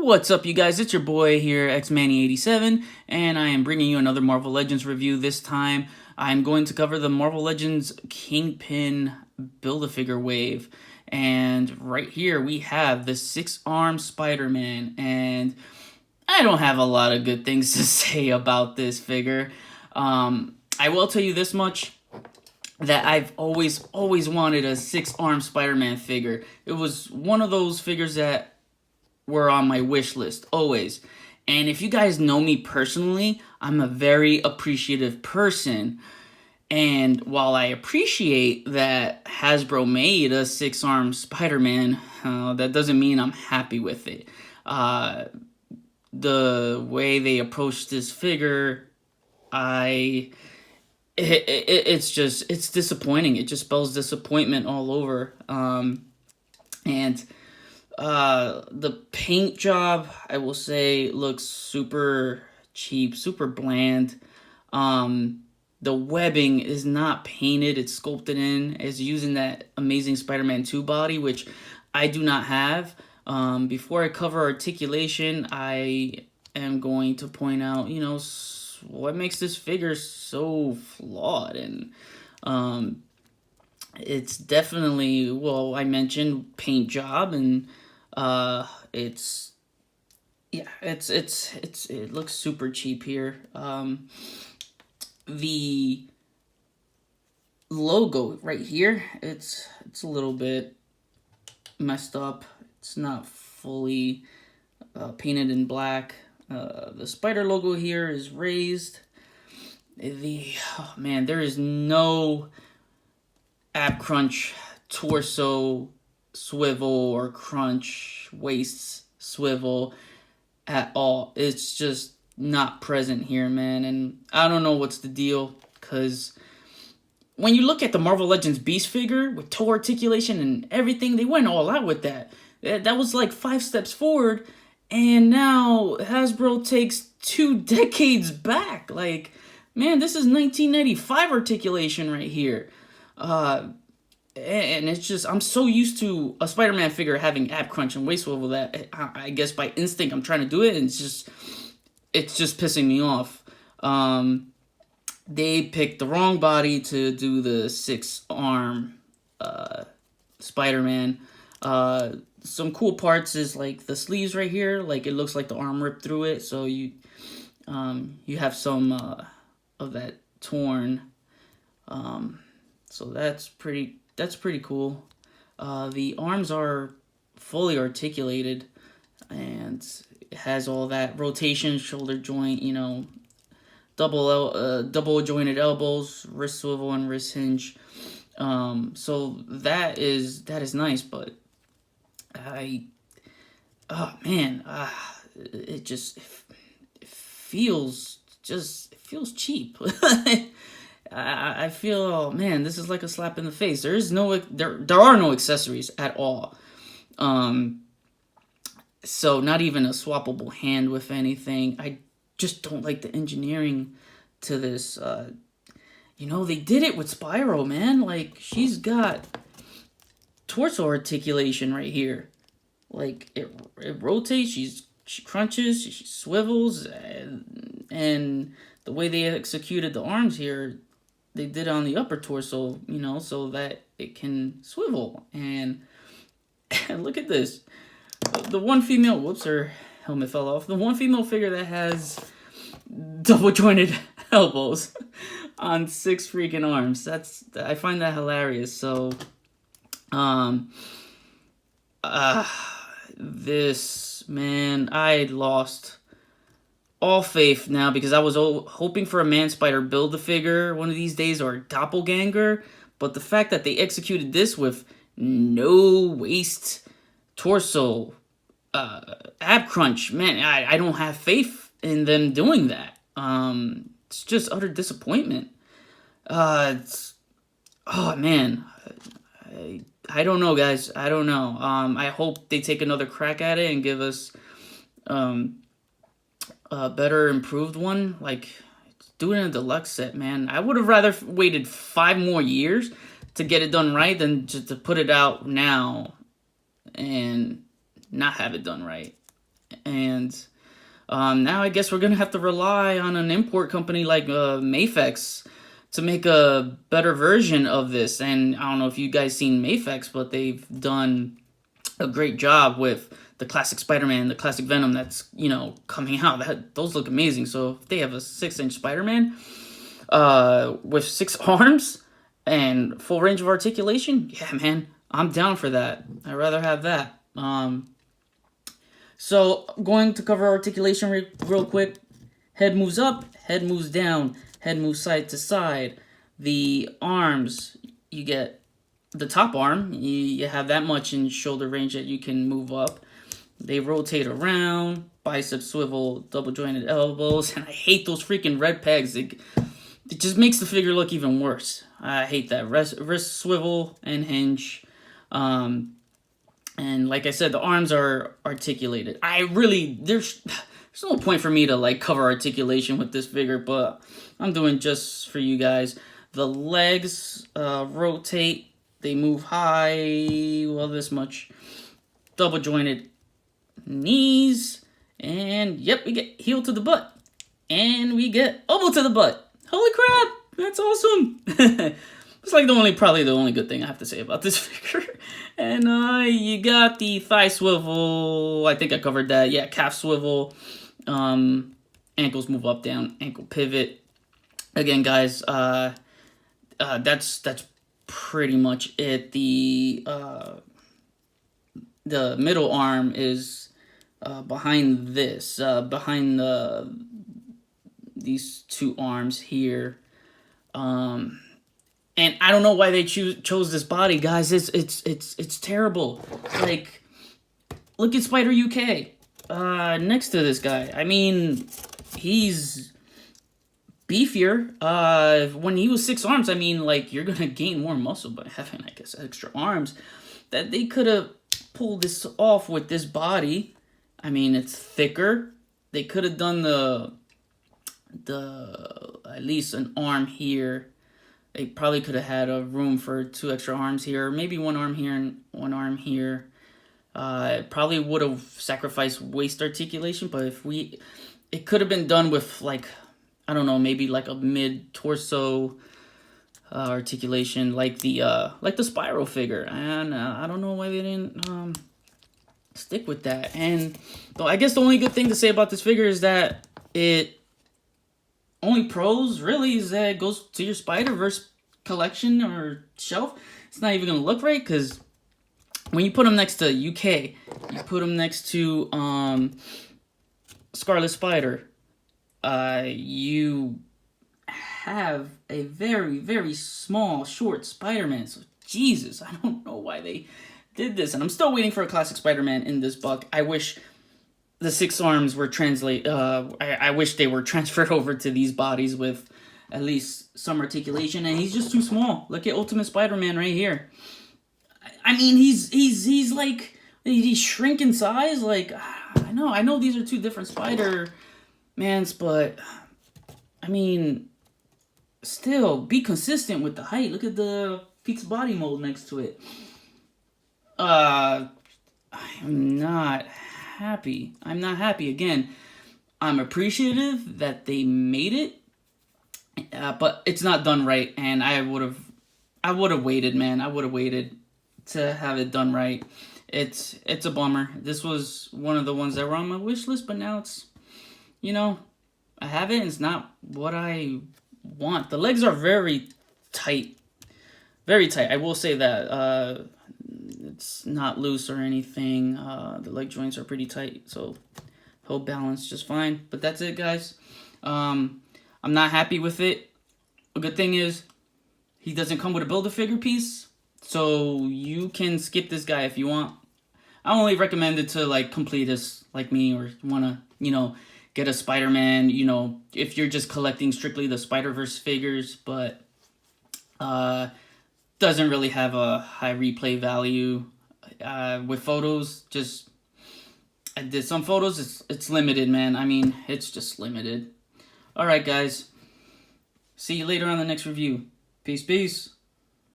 What's up, you guys? It's your boy here, Xmanny87, and I am bringing you another Marvel Legends review. This time, I'm going to cover the Marvel Legends Kingpin Build-A-Figure wave. And right here, we have the 6-armed Spider-Man, and I don't have a lot of good things to say about this figure. I will tell you this much, that I've always wanted a 6-armed Spider-Man figure. It was one of those figures that were on my wish list, always. And if you guys know me personally, I'm a very appreciative person. And while I appreciate that Hasbro made a 6-armed Spider-Man, that doesn't mean I'm happy with it. The way they approached this figure, it's disappointing. It just spells disappointment all over. The paint job, I will say, looks super cheap, super bland. The webbing is not painted, it's sculpted in. It's using that Amazing Spider-Man 2 body, which I do not have. Before I cover articulation, I am going to point out, what makes this figure so flawed. And it's definitely, well, I mentioned paint job, and it looks super cheap here. The logo right here, it's a little bit messed up. It's not fully painted in black. The spider logo here is raised. There is no ab crunch torso swivel or crunch waist swivel at all. It's just not present here, man. And I don't know what's the deal, because when you look at the Marvel Legends Beast figure with toe articulation and everything, they went all out with that. That was like 5 steps forward, and now Hasbro takes 2 decades back. Like, man, this is 1995 articulation right here. And it's just, I'm so used to a Spider-Man figure having ab crunch and waist swivel that I guess by instinct I'm trying to do it, and it's just pissing me off. They picked the wrong body to do the 6-arm Spider-Man. Some cool parts is like the sleeves right here, like it looks like the arm ripped through it, so you have some of that torn. So that's pretty cool. The arms are fully articulated, and it has all that rotation, shoulder joint, double jointed elbows, wrist swivel, and wrist hinge. So that is nice, but it feels cheap. I feel, oh man, this is like a slap in the face. There are no accessories at all. So not even a swappable hand with anything. I just don't like the engineering to this. They did it with Spyro, man. Like, she's got torso articulation right here. Like, it rotates, she crunches, she swivels, and the way they executed the arms here, they did on the upper torso, so that it can swivel. And look at this. The one female, whoops, her helmet fell off. The one female figure that has double jointed elbows on 6 freaking arms. I find that hilarious. So, this, man, I lost all faith now, because I was hoping for a Man-Spider Build-A-Figure one of these days, or a doppelganger, but the fact that they executed this with no waist, torso, ab crunch, man, I don't have faith in them doing that. It's just utter disappointment. Oh man, I don't know, guys. I don't know. I hope they take another crack at it and give us a better improved one. Like, do it in a deluxe set, man. I would have rather waited 5 more years to get it done right than just to put it out now and not have it done right. And now I guess we're gonna have to rely on an import company like Mafex to make a better version of this. And I don't know if you guys seen Mafex, but they've done a great job with the classic Spider-Man, the classic Venom that's, you know, coming out. Those look amazing. So if they have a 6-inch Spider-Man with 6 arms and full range of articulation, yeah, man, I'm down for that. I'd rather have that. So I'm going to cover articulation real quick. Head moves up, head moves down, head moves side to side. The arms, you get the top arm, you have that much in shoulder range that you can move up. They rotate around, bicep swivel, double jointed elbows, and I hate those freaking red pegs. It just makes the figure look even worse. I hate that. Wrist swivel and hinge. And like I said, the arms are articulated. There's no point for me to like cover articulation with this figure, but I'm doing just for you guys. The legs rotate. They move high, well, this much. Double jointed knees. And yep, we get heel to the butt. And we get elbow to the butt. Holy crap, that's awesome. It's like probably the only good thing I have to say about this figure. And you got the thigh swivel. I think I covered that. Yeah, calf swivel. Ankles move up, down, ankle pivot. Again, guys, that's pretty much it. The middle arm is behind this, behind these two arms here. And I don't know why they chose this body, guys. It's terrible. Like, look at Spider UK next to this guy. I mean, he's beefier. When he was 6 arms, I mean, like, you're gonna gain more muscle by having, I guess, extra arms. That they could have pulled this off with this body. I mean, it's thicker. They could have done the at least an arm here. They probably could have had a room for 2 extra arms here, or maybe 1 arm here and 1 arm here. Probably would have sacrificed waist articulation, but it could have been done with, like, I don't know, maybe like a mid-torso articulation, like the Spiral figure. And I don't know why they didn't stick with that. And I guess the only good thing to say about this figure is that only pros really is that it goes to your Spider-Verse collection or shelf. It's not even gonna look right, because when you put them next to UK, you put them next to Scarlet Spider, you have a very, very small, short Spider-Man. So Jesus, I don't know why they did this, and I'm still waiting for a classic Spider-Man in this book. I wish the 6 arms were I wish they were transferred over to these bodies with at least some articulation, and he's just too small. Look at Ultimate Spider-Man right here. I mean, he's like, he's shrink in size. Like, I know these are 2 different Spider-Mans, but I mean, still be consistent with the height. Look at the pizza body mold next to it. I am not happy. I'm not happy. Again, I'm appreciative that they made it, but it's not done right, and I would have waited, man. I would have waited to have it done right. It's a bummer. This was one of the ones that were on my wish list, but now it's, you know, I have it, and it's not what I want. The legs are very tight. Very tight. I will say that. It's not loose or anything. The leg joints are pretty tight, so he'll balance just fine. But that's it, guys. I'm not happy with it. A good thing is he doesn't come with a Build-A-Figure piece, so you can skip this guy if you want. I only recommend it to, like, completists like me, or want to, you know, get a Spider-Man, you know, if you're just collecting strictly the Spider-Verse figures, but doesn't really have a high replay value. With photos, I did some photos, it's limited, man. I mean, it's just limited. Alright, guys. See you later on the next review. Peace, peace.